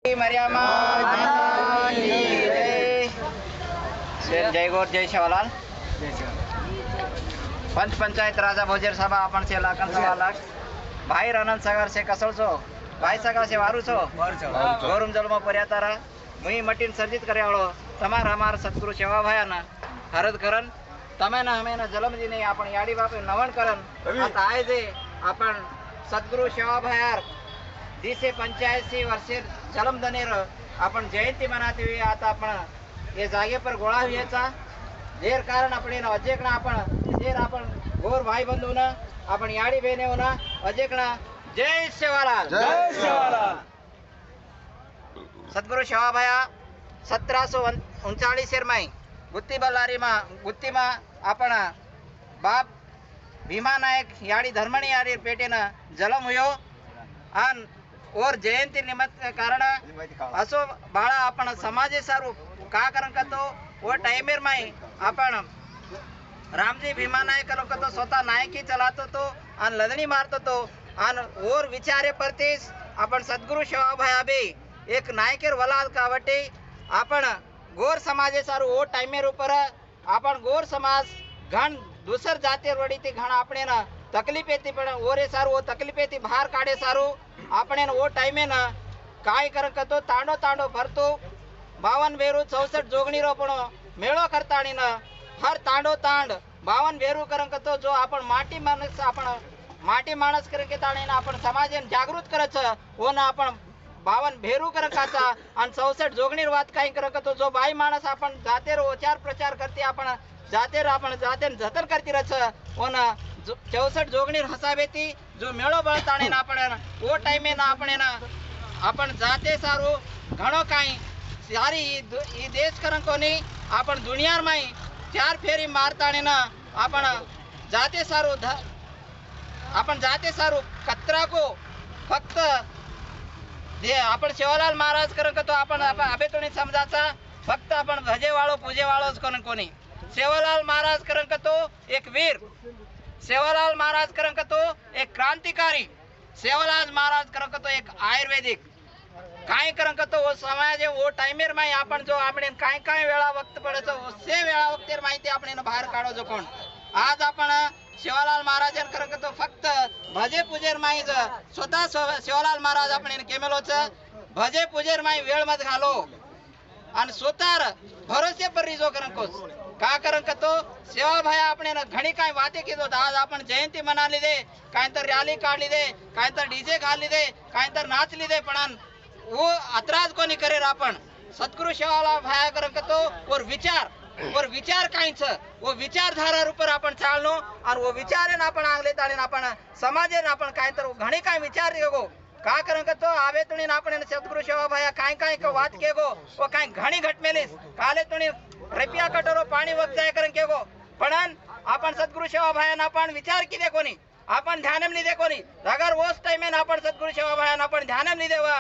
मरियामा जय गौर जय शिवलाल। पंच पंचायत राजा भोजर सभा अपन से लाखन सवा लाख भाई आनंद सागर से कसळ छो भाई सगा से वारू छो गौरम जलमा पर्यातारा मुई मटीन सर्जित करे वाळो तमार हमार सतगुरु सेवा भायाना हरद करन तमे ना हमें ना जलम जी ने आपण याडी बाप नवण करन आता आय जे आपण सतगुरु सेवा भायार दिसे 85 वर्षे जलम दनेर आपण जयंती मनाते हुए आता आपण ये जागे पर गोळा व्हायचा जेर कारण आपण अजेकणा आपण जेर आपण गोर भाई बंधू ना आपण याडी बहने होना अजेकणा जय सेवालाल जय सेवालाल। सद्गुरु सेवा भाया 1739 माई गुत्ती बल्लारी मा आपण बाप भीमा नायक याडी धर्मणी याडी पेटेन जलम हुयो आन और जयंती निमित्त कारण असो बाळा आपण समाजे सारू का कारण करतो वो टाइमेर माई आपण रामजी भीमा नायक लोक तो स्वतः नायकी चलातो तो आणि लदणी मारतो तो आणि और विचारे परतीस आपण सद्गुरु सेवा भाया बे एक नायकेर वलाद कावटे आपण गोर समाजे सारू वो टाइमेर ऊपर आपण गोर समाज घण दुसर जातीर वडी ती घण આપણે ना तकलीफ येती पण ओरे सारू वो तकलीफ येती बाहेर काढे सारू આપણે वो टाइमे ना काय करतो तांडो तांडो भरतो 52 बेरू 64 जोगणी रो पण मेळो करताणी ना हर तांडो तांड 52 बेरू करतो जो आपण माटी माणस करके ताणी ना आपण समाजेन जागृत करच वो ना आपण 52 भेरू करकाचा आणि 64 जोगणी वात काय करतो जो बाई माणस आपण जातेर ओचार प्रचार करते आपण जातेर जतन करती रच वो ना 64 जोगणी हसावेती जो मेळो बळताणे ना आपण वो टाइमे ना आपण जाते सारू घणो काही सारी ई देश करन कोनी आपण दुनियार माई 4 फेरी मारताणे ना आपण जाते सारू कचरा को फक्त जे आपण सेवालाल महाराज करन तो आपण अबे तो नहीं समजाचा फक्त आपण भजे वाळो पूजे वाळोच करन कोनी सेवालाल महाराज करन तो एक वीर सेवालाल महाराज करन तो एक क्रांतिकारी सेवालाल महाराज करन तो एक आयुर्वेदिक काय करन तो वो समाज वो टाइमेर माई आपण जो आपण काय काय वेळा वक्त पडतो से वेळा वक्तेर माहिती आपण बाहेर काढो जो कोण आज आपण सेवालाल महाराजन करन तो फक्त भजे पूजेर माई स्वतः सेवालाल महाराज आपण केमेलोच भजे पूजेर माई वेळ मत घालो आणि स्वतः भरोसे पर रिजो करन कोस का कारण का तो सेवा भाया आपण घणी काय वाते की आज आपण जयंती मना लिदे काय तर रॅली काढली दे काय तर डीजे घालली दे काय तर नाचली दे पण वो अतराज कोणी करेर आपण सद्गुरु सेवाला भाया कारण का तो और विचार काहीच वो विचारधारा ऊपर आपण चालनो आणि वो विचारेन आपण आंगले ताळेन आपण समाजेन आपण काय तर घणी काय विचार देगो का कारण का तो आवे तुणी आपण सद्गुरु सेवा भाया काय काय वात केगो वो काय घणी घटमेलीस काले तुणी रपिया कटोरो पाणी वग जाय कारण केगो पण आपण सद्गुरु सेवा भाया आपण विचार किदे कोणी आपण ध्यानम लिदे कोणी अगर वोस टाइम में आपण सद्गुरु सेवा भाया आपण ध्यानम लिदे वा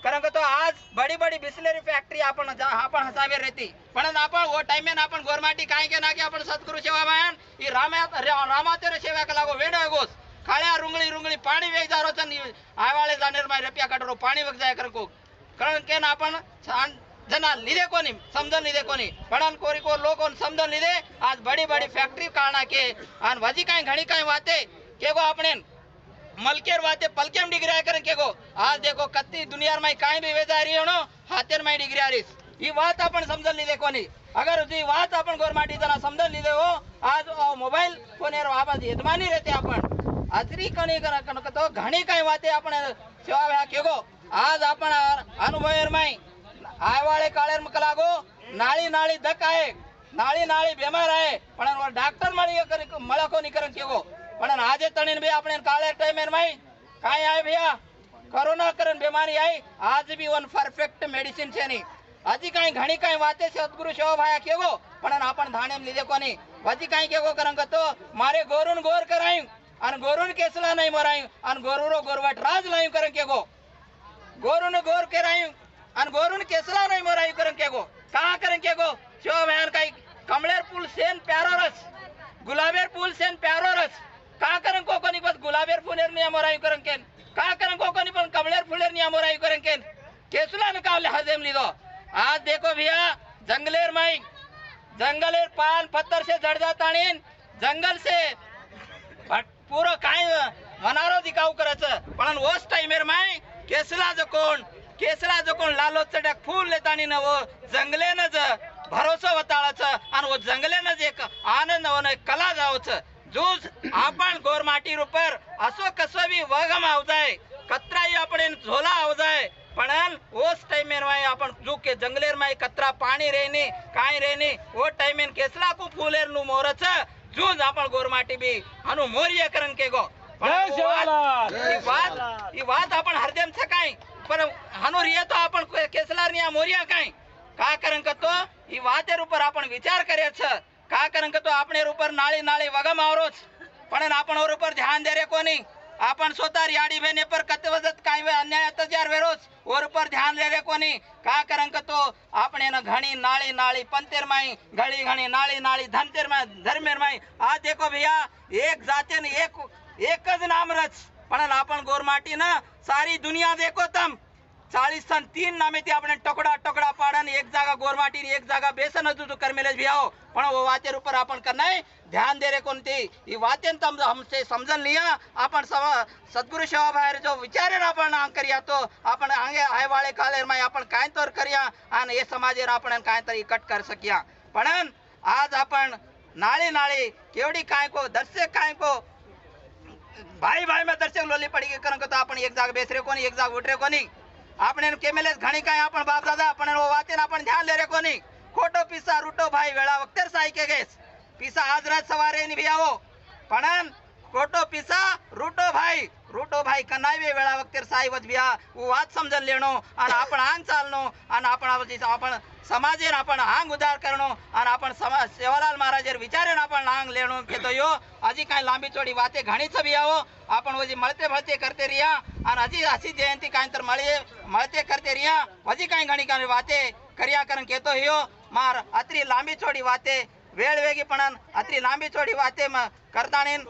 कारण का तो आज बड़ी बड़ी बिस्लरी फैक्ट्री आपण हसावे रहती पण आपण वो टाइम में आपण गोरमाटी काय के ना की आपण सद्गुरु सेवा भाया ई रामातेर सेवा का लागो वेडो गोस खाळ्या रुंगळी पाणी वेग जारो आवाळे जानेर माय रपिया कटोरो पाणी वग जाय करको कारण के ना आपण जना लिदे कोनी समझन लिदे कोनी पण कोरी को लोग समझन लिदे आज बड़ी बड़ी फैक्ट्री कारणा के आन वजी काय घणी काय वाते केगो आपणे मलकेर वाते पलकेम डिग्री करन केगो आज देखो कत्ती दुनिया में काय भी वेजारी होनो हातेर में डिग्री आरीस ई बात आपण समझन लिदे कोनी अगर जी बात आपण गोरमाटी जना समझन लिदे हो आज मोबाइल फोनेर आवाज यजमानी रहते आपण आजरी कणी कन तो घणी काय वाते आपण सेवा भ्या केगो आज आपण अनुभवेर में आयवाळे काळेर मकलागो नाळी धक आहे नाळी बेमार आहे पण डॉक्टर मला कोणी करन केगो पण आजे तणीन बे आपण काळे टाइमेर माई काय आहे भैया कोरोना करन बीमारी आई आज भी वन परफेक्ट मेडिसिन छे नी आजी काय घणी काय वाते सद्गुरु सेवा भाया केगो पण आपण धाणेम लिदे कोनी वजी काय केगो करन तो मारे गोरुन गोर करायू आणि गोरुन केसला नाही मरायू आणि गोरुरो गोरवट राज लायू करन केगो गोरुन गोर करायू आणि गोरुन केसला नाही मरायू करन केगो का करन केगो सेवा भाया काय कमलेर पुल सेन प्यारोरस गुलाबेर पुल सेन प्यारोरस का करन को कोनी बस गुलाबेर फुलेर नि अमरायू करन केन का करन को कोनी पण कमलेर फुलेर नि अमरायू करन केन केसला निकावले हजेम लीधो। आज देखो भैया जंगलेर माई जंगलेर पान पत्थर से जड़ जाता जंगल से पूरा काय मनारो दिखाव करायचं पण ओस टाइमेर माई केसला जो कोण लालो चटक फूल लेतानी न वो जंगलेनं भरोसा वताळाचं आणि वो जंगलेनं एक आनंद होणं कला जावचं जूज आपण गोरमाटी रुपर असो कसं बी वगम आवजाय कत्राई आपण झोला आवजाय पण ओस टाइमेर माई आपण जू के जंगलेर माई कत्रा पाणी रेनी काय रेनी वो टाइमेन केसला को फूलेर नु मोरच जूज आपण गोरमाटी बी अनु मोरिया करन के गो ही बात आपण हरदेम सकाय पर हनु रिया तो आपण केसलार निया मोरिया काय का करन कतो ही वातेर ऊपर आपण विचार करेच का करन कतो आपणे ऊपर नाळी नाळी वगम आवरोच पण आपण और ऊपर ध्यान दे रे कोणी आपण स्वतः याडी भेने पर कतवजत काय अन्याय अत्याचार वेरोच और ऊपर ध्यान ले रे कोणी का करन कतो आपणे न घणी नाळी नाळी पंतेर माई घणी घणी नाळी नाळी धनतेर माई धर्मेर माई आज देखो भैया एक जाते न एकच नाम रच पण आपण गोरमाटी न सारी दुनिया देखो तम 40 सन 3 नामे ते आपण टोकडा टोकडा पाडन एक जागा गोरमाटी एक जागा बेसन अजू करमेले भी आओ पण वो वातेर ऊपर आपण करनाय ध्यान दे रे कोणती ही वातेन तम हमसे समजन लिया आपण सद्गुरु सेवा बाहेर जो विचारेन आपण करिया तो आपण आंगे आय वाळे कालेर माय आपण काय तर करिया आणि हे समाजेर आपण काय तर इकट कर सकिया पण आज आपण नाळे नाळे केवडी काय को दर्शक काय को भाई भाई में दर्शक लोली पड़ी के करन को तो आपण एक जाग बेसरे कोनी एक जाग उठरे कोनी આપણે કેમેલે ઘણી કાય આપણ બાપ દાદા આપણે ઓ વાતે आपण ध्यान ले रे कोनी खोटो पिसा रूटो भाई वेळा वक्तेर साई के गेस पिसा आज रात सवारे नि भी आवो पण खोटो पिसा रूटो भाई कनावे वेळा वक्तेर साई वज बिया वो वात समजन लेणो आणि आपण आंग चालनो आणि आपण समाजेर आपण आंग उदार करणो आणि आपण सेवालाल महाराजेर विचारेन आपण आंग लेणो के तो यो अजी काय लांबी चोडी वाते घणी छबी आवो आपण वजी मळते भळते करते रिया आणि अजी अशी जयंती काय तर मळते करते रिया वजी काय घणी काय वाते करिया करन केतो हियो मार अत्री लांबी चोडी वाते वेळ वेगीपणान अत्री लांबी चोडी वाते करताणीन